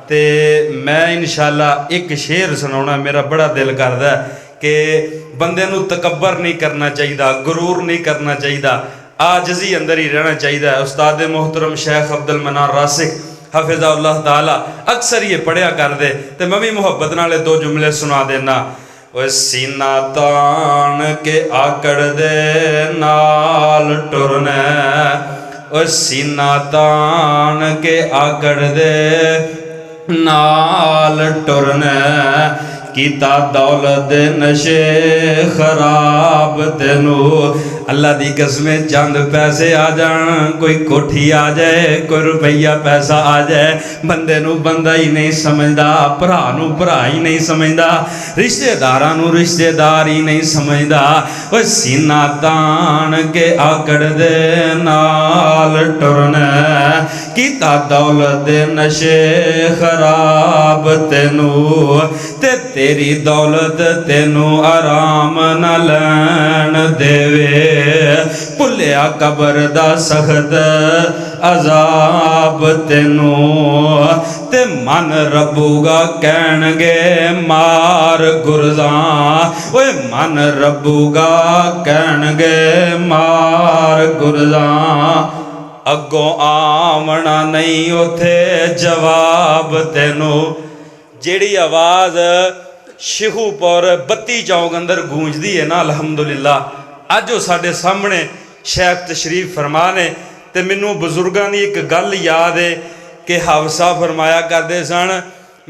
تے میں انشاءاللہ ایک شعر سناؤنا میرا بڑا دل کردا ہے کہ بندے نو تکبر نہیں کرنا چاہیے، غرور نہیں کرنا چاہیے، عاجزی اندر ہی رہنا چاہیے۔ استاد محترم شیخ عبد المنان راسخ حفظہ اللہ تعالی اکثر یہ پڑھیا کر دے تے میں بھی محبت نالے دو جملے سنا دینا۔ سینہ تان کے آکڑ دے نال ٹرنا، سینہ تان کے آکڑ دے نال ٹرنا، کیتا دولت نشے خراب تینو۔ اللہ دی قسمیں چند پیسے آ جان، کوئی کوٹھی آ جائے، کوئی روپیہ پیسہ آ جائے، بندے نو بندہ ہی نہیں سمجھدا، بھرا نو بھرا ہی نہیں سمجھدا، رشتہ داراں نو رشتہ دار ہی نہیں سمجھدا۔ او سینہ تان کے آکڑ دے نال ٹرنا، کیتا دولت نشے خراب تینو، تے تیری دولت تینو آرام نہ لین دے، پلیا قبر دا سخت عذاب تینو، تے من ربو گا کہنگے مار گرزاں، اوے من ربو گا کہنگے مار گرزاں، اگوں آمنا نہیں اتھے جواب تینو۔ جیڑی آواز شیخو پور 32 چوک اندر گونج دی ہے نا الحمدللہ، آج جو ساڑھے سامنے شیخ تشریف فرمانے تے منو بزرگاں دی ایک گل یاد ہے کہ حافظہ فرمایا کردے سن،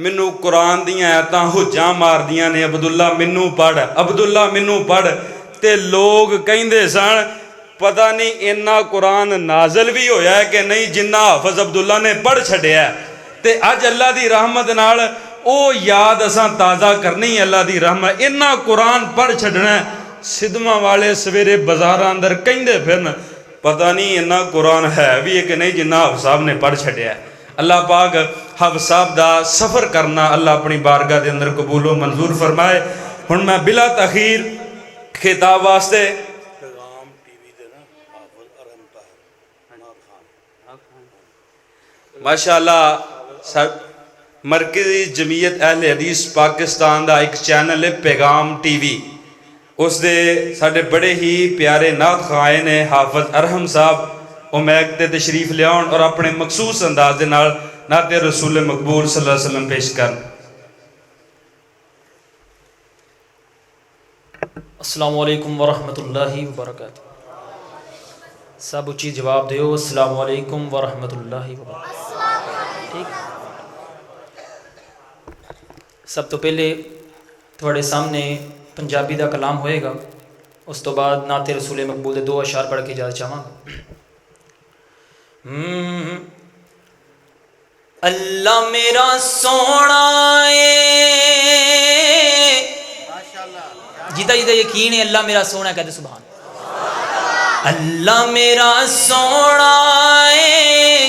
منو قرآن دیاں آیتاں حجاں مار دیاں نے، عبداللہ منو پڑھ، عبداللہ منو پڑھ، تے لوگ کہیں دے سن پتہ نہیں انہا قرآن نازل بھی ہویا ہے کہ نہیں جنہ حافظ عبداللہ نے پڑھ چھڑے ہے۔ تے آج اللہ دی رحمت نال او یاد اساں تازہ کرنی اللہ دی رحمت، انہا قرآن پڑھ چھڑنا ہے۔ صدمہ والے سویرے بزارہ اندر کہیں دے پھرن پتہ نہیں انہا قرآن ہے بھی ہے کہ نہیں جنہ حافظ صاحب نے پڑھ چھڑیا ہے۔ اللہ پاک حافظ صاحب دا سفر کرنا اللہ اپنی بارگاہ دے اندر قبول و منظور فرمائے۔ ہن میں بلا تاخیر خطاب واسطے پیغام ٹی وی دے نا حافظ ارحم طاہر نار خان ماشاءاللہ مرکزی جمعیت اہل حدیث پاکستان دا ایک چینل ہے پیغام ٹی وی، اس دے ساڑھے بڑے ہی پیارے نعت خائن ہیں حافظ ارحم صاحب، وہ میکتے تشریف لے آن اور اپنے مخصوص انداز دے نال نعت رسول مقبول صلی اللہ علیہ وسلم پیش کر۔ السلام علیکم ورحمت اللہ وبرکاتہ۔ سب اچھی جواب دیو، السلام علیکم ورحمت اللہ وبرکاتہ۔ ٹھیک، سب تو پہلے تھوڑے سامنے پنجابی دا کلام ہوئے گا، اس تو بعد نعت رسول مقبول دے 2 اشعار پڑھ کے اجازت چاہواں گا۔ اللہ میرا سونا جیتا جیتا یقین ہے اللہ میرا سونا ہے، کہتے سبحان اللہ میرا سونا ہے،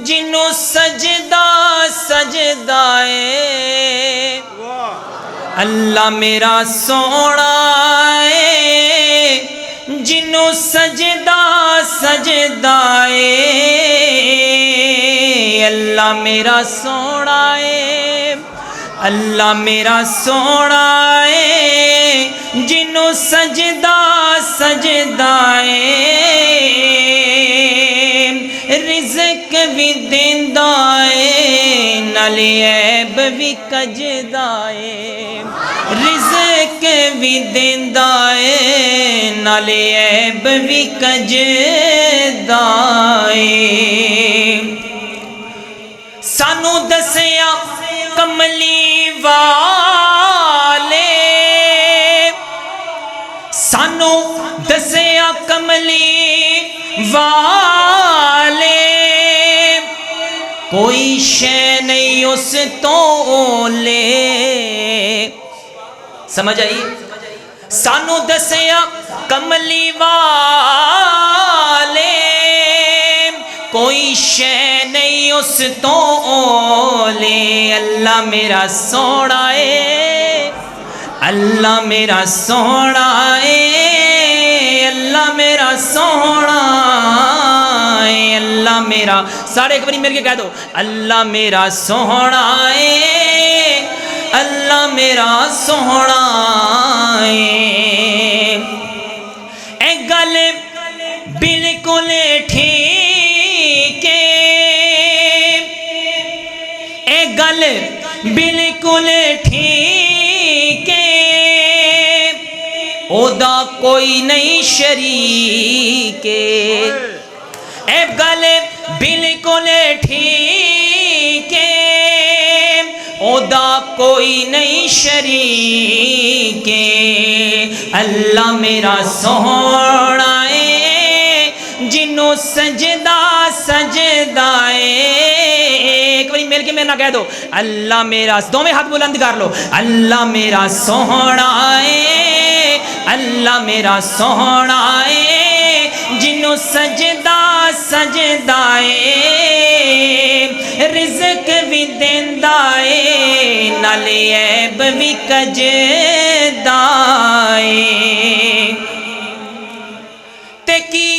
جنوں سجدہ سجدہ ہے، اللہ میرا سونا ہے، جنوں سجدہ سجدہ ہے، اللہ میرا سونا ہے، اللہ میرا سونا ہے، جنوں سجدہ سجدہ ہے، رزق بھی دیندا ہے نالے عیب بھی کجدا ہے، رزق بھی دیندا ہے نالے عیب بھی کجدا ہے۔ سانو دسیا کملی والے، سانو دسیا کملی والے، کوئی شے نہیں اس تو لے، سمجھ آئی؟ سانو دسیا کملی والے، کوئی شے نہیں اس تو لے، اللہ میرا سونا ہے، اللہ میرا سونا ہے، اللہ میرا سونا ہے، اللہ میرا سارے ایک باری مل کے کہہ دو اللہ میرا سوہنا ہے اللہ میرا سوہنا ہے اے گل بالکل ٹھیک ہے اے گل بالکل ٹھیک ہے او دا کوئی نہیں شریک اے گل بالکل ٹھیک ہے او دا کوئی نہیں شریک اللہ میرا سوہنا ہے جنوں سجدہ سجدہ ایک باری مل کے میرے نہ کہہ دو اللہ میرا دونوں ہاتھ بلند کر لو اللہ میرا سوہنا ہے اللہ میرا سوہنا ہے جنوں سجدہ سجدہ رزق بھی دیندا ہے نالے عیب بھی کجدا ہے تے کی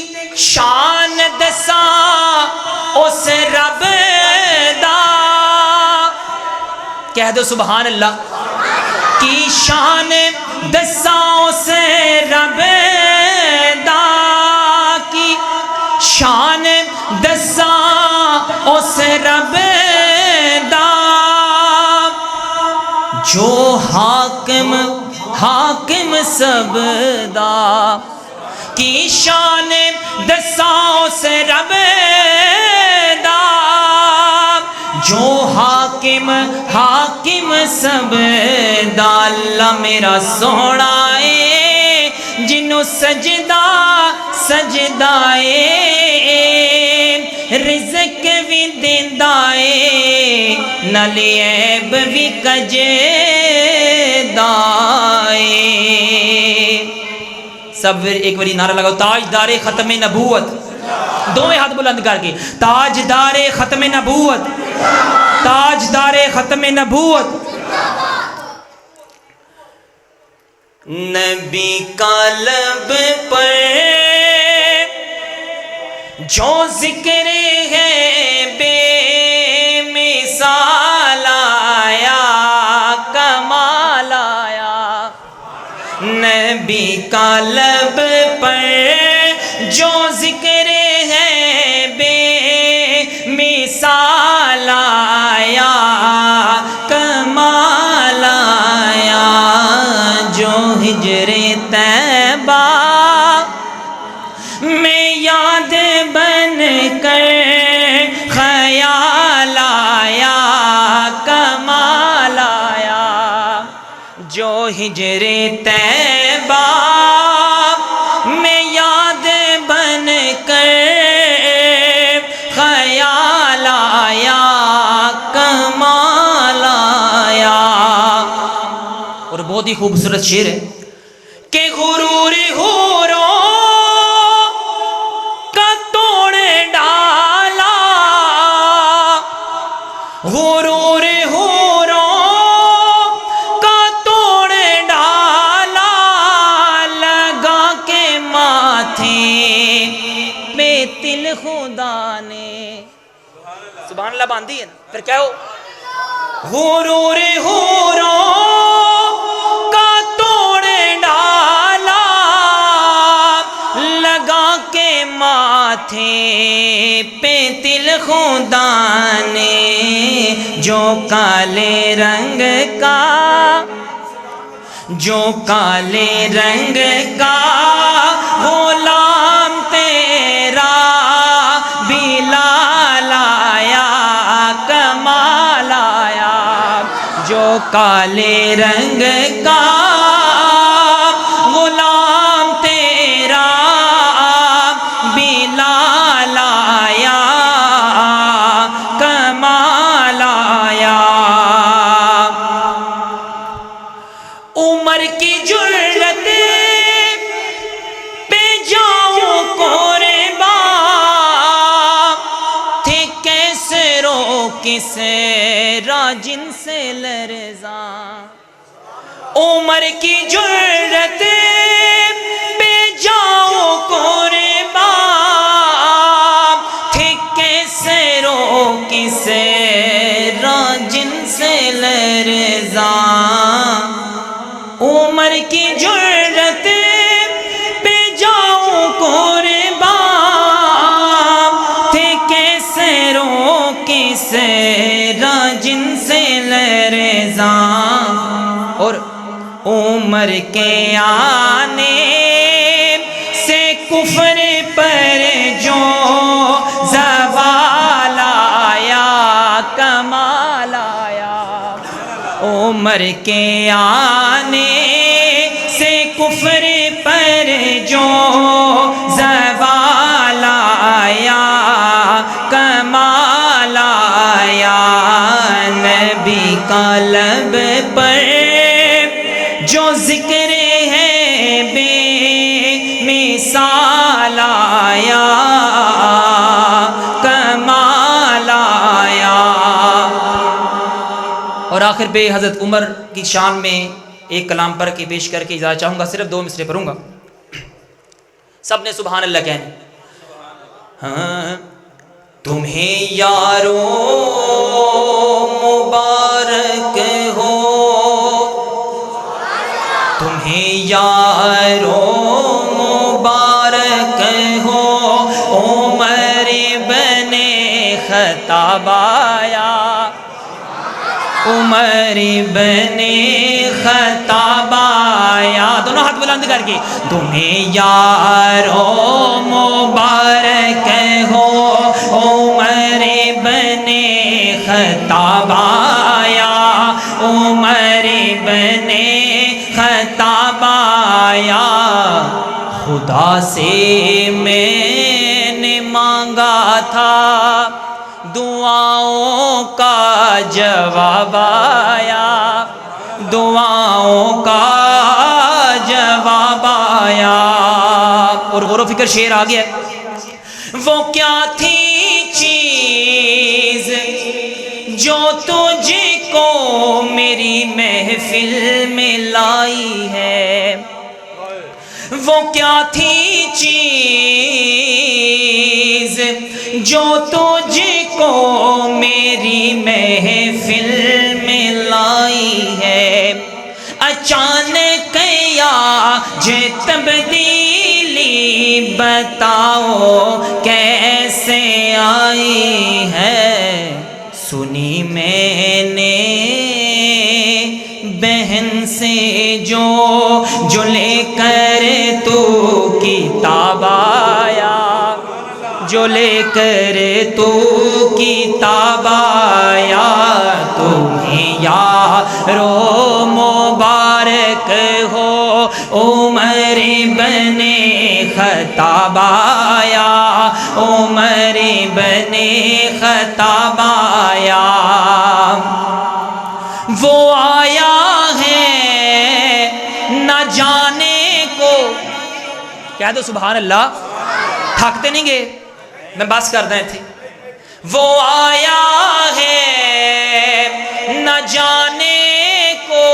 شان دساں اس رب دا کہہ دو سبحان اللہ کی شان دساں اس رب دا کی شان دساں اس رب دا جو حاکم حاکم سب دا کی شان دساں اس رب دا جو حاکم حاکم سب دا اللہ میرا سوہنا ہے جنوں سجدہ سجدہ رزق بھی دیندا ہے نالے عیب بھی کجدا ہے سب ایک باری نعرہ لگاؤ تاجدار ختم نبوت دونوں ہاتھ بلند کر کے تاجدار ختم نبوت تاجدار ختم نبوت نبی کا لب پر جو ذکر ہے بے مثال آیا کمال آیا نبی کا لب پر جو ذکر ہے بے مثال آیا کمال آیا جو ہجر طیبہ میں یاد بن کر خیال آیا کمال آیا جو ہجر طیبہ میں یاد بن کر خیال آیا کمال آیا اور بہت ہی خوبصورت شعر ہے کہ غرور حوروں کا توڑ ڈالا غرور حوروں کا توڑ ڈالا لگا کے ماتھے پہ تل خدا نے سبحان اللہ باندھی ہے پھر کیا ہو غرور حوروں کا توڑ ڈالا لگا کے ماتھے پہ تل خدا نے جو کالے رنگ کا جو کالے رنگ کا غلام تیرا بلال آیا کمال آیا جو کالے رنگ کا غلام تیرا بلال آیا کمال آیا عمر کی جرت پہ جاؤں قربان تھے کیسے رو کس راجن سے لرزاں عمر کی جرت پہ جاؤں قربان تھے کیسے رو سے جن سے لرزاں عمر کی جرت پہ جاؤں قربان تھے کیسے روکی سے جن سے لرزاں اور عمر کے آنے سے کفر پر جو زوال آیا کمال آیا عمر کے آنے سے کفر پر جو زوال آیا کمال آیا نبی کا لب پر جو ذکر ہے بے مثال آیا کمال آیا. اور آخر پہ حضرت عمر کی شان میں ایک کلام پڑھ کے پیش کر کے اجازت چاہوں گا. صرف 2 مصرے پڑھوں گا, سب نے سبحان اللہ کہنے. ہاں تمہیں یارو مبارک ہو, تمہیں یارو مبارک ہو, عمر بن خطاب آیا, عمر بن خطاب آیا. دونوں ہاتھ بلند کر کے تمہیں یارو مبارک ہو, عمر بن خطاب آیا, عمر بن خطاب آیا. خدا سے میں نے مانگا تھا دعاؤں کا جواب آیا, دعاؤں کا جواب آیا. اور غور و فکر شعر آ گیا. وہ کیا تھی چیز جو تجھ کو میری محفل میں لائی ہے, وہ کیا تھی چیز جو تجھ کو میری محفل میں لائی ہے. اچانک یا جو تبدیلی بتاؤ کیسے آئی ہے. سنی میں نے بہن سے جو لے کر تو کتاب آیا, جو لے کر تو کتاب آیا. تمہیں یارو مبارک ہو, عمر بن خطاب آیا, عمر بن خطاب آیا. وہ آیا ہے نہ جانے کو, کہہ دو سبحان اللہ, تھکتے نہیں گے, میں بس کر دیں تھے. وہ آیا ہے نہ جانے کو,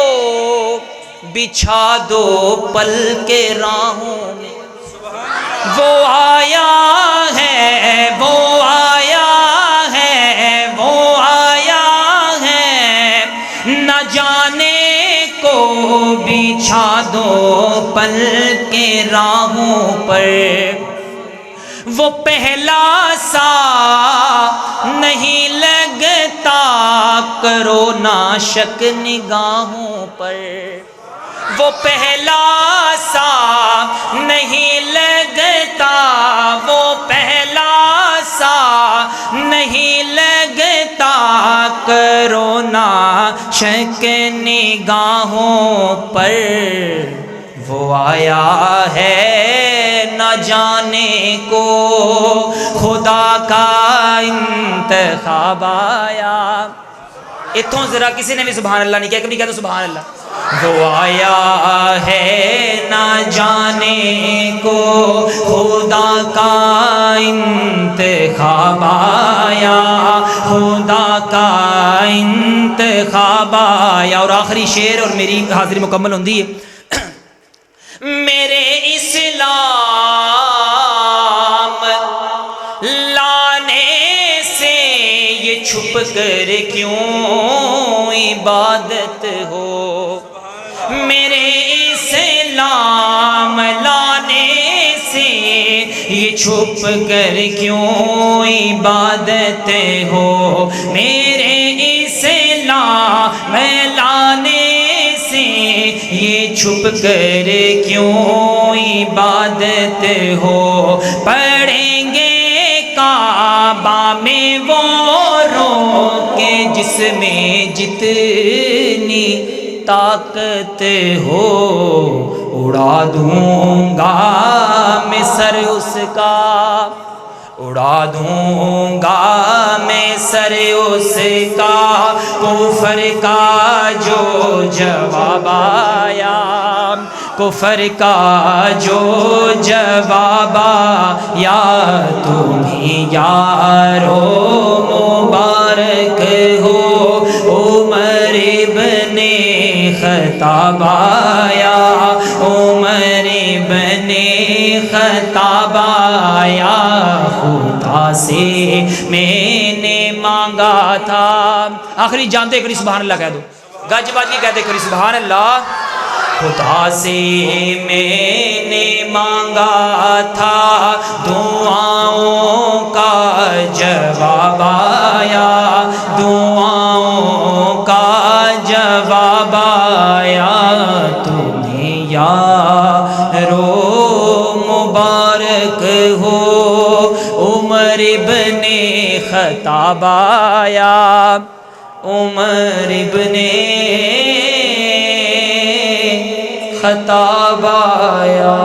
بچھا دو پل کے راہوں میں. وہ آیا ہے, وہ آیا ہے, وہ آیا ہے نہ جانے کو, بچھا دو پل کے راہوں پر. وہ پہلا سا نہیں لگتا, کرو نا شک نگاہوں پر. وہ پہلا سا نہیں لگتا, وہ پہلا سا نہیں لگتا, کرو نا شک نگاہوں پر. وہ آیا ہے نہ جانے کو, خدا کا انتخاب آیا. اتھوں ذرا کسی نے بھی سبحان اللہ نہیں کیا, کبھی کہہ دو سبحان اللہ. وہ آیا ہے نہ جانے کو, خدا کا انتخاب آیا, خدا کا انتخاب آیا. اور آخری شعر اور میری حاضری مکمل ہوندی ہے. میرے اسلام لانے سے یہ چھپ چھپ کر کیوں عبادت ہو میرے اسلام لانے سے یہ چھپ کر کیوں عبادت ہو میرے اسلام لانے سے یہ چھپ کر کیوں عبادت ہو پڑھیں گے کعبہ میں وہ رو کے جس میں جتنی طاقت ہو اڑا دوں گا میں سر اس کا اڑا دوں گا میں سر اس کا کفر کا جو جواب آیا کفر کا جو جواب آیا تمہیں یارو مبارک ہو عمر ابن خطاب آیا عمر ابن خطاب آیا خدا سے میں نے مانگا تھا آخری جانتے کری سبحان اللہ کہہ دو گج باجی کہتے کری سبحان اللہ خدا سے میں نے مانگا تھا دعاؤں کا جواب آیا دعاؤں کا جواب آیا تمہیں یارو مبارک ہو عمر ابن خطاب آیا عمر ابن خطاب آیا